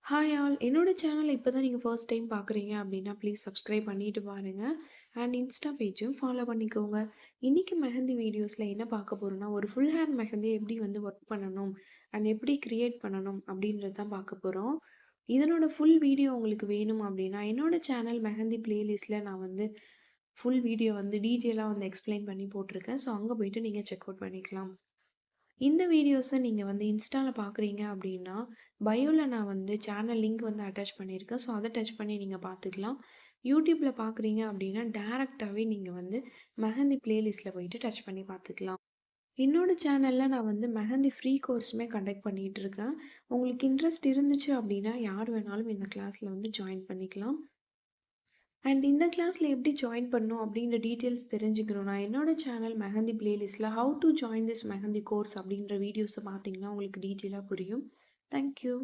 Hi all என்னோட சேனலை இப்போ தான் நீங்கள் ஃபர்ஸ்ட் டைம் பார்க்குறீங்க அப்படின்னா ப்ளீஸ் சப்ஸ்கிரைப் பண்ணிட்டு பாருங்க அண்ட் இன்ஸ்டா பேஜும் ஃபாலோ பண்ணிக்கோங்க. இன்றைக்கி மெஹந்தி வீடியோஸில் என்ன பார்க்க போகிறோன்னா ஒரு ஃபுல் ஹேண்ட் மெஹந்தி எப்படி வந்து ஒர்க் பண்ணணும் அண்ட் எப்படி க்ரியேட் பண்ணணும் அப்படின்றது தான் பார்க்க போகிறோம். இதனோட ஃபுல் வீடியோ உங்களுக்கு வேணும் அப்படின்னா என்னோட சேனல் மெஹந்தி பிளேலிஸ்ட்டில் நான் வந்து ஃபுல் வீடியோ வந்து டீட்டெயிலாக வந்து எக்ஸ்பிளைன் பண்ணி போட்டிருக்கேன். ஸோ அங்கே போயிட்டு நீங்கள் செக் அவுட் பண்ணிக்கலாம். இந்த வீடியோஸை நீங்கள் வந்து இன்ஸ்டால பார்க்குறீங்க அப்படின்னா, பயோல நான் வந்து சேனல் லிங்க் வந்து அட்டாச் பண்ணியிருக்கேன். ஸோ அத டச் பண்ணி நீங்க பார்த்துக்கலாம். யூடியூப்ல பார்க்குறீங்க அப்படின்னா, டைரக்ட்டாவே நீங்க வந்து மெஹந்தி பிளேலிஸ்ட்ல போயிட்டு டச் பண்ணி பார்த்துக்கலாம். என்னோட சேனல்ல நான் வந்து மெஹந்தி ஃப்ரீ கோர்ஸுமே கண்டக்ட் பண்ணிட்டு இருக்கேன். உங்களுக்கு இன்ட்ரெஸ்ட் இருந்துச்சு அப்படின்னா, யார் வேணாலும் இந்த கிளாஸ்ல வந்து ஜாயின் பண்ணிக்கலாம். அண்ட் இந்த கிளாஸ்ல எப்படி ஜாயின் பண்ணணும் அப்படின்ற டீட்டெயில்ஸ் தெரிஞ்சுக்கணும்னா, என்னோட சேனல் மெஹந்தி பிளேலிஸ்ட்ல how to join this mehndi course அப்படின்ற வீடியோஸை பார்த்தீங்கன்னா உங்களுக்கு டீட்டெயிலாக புரியும். Thank you.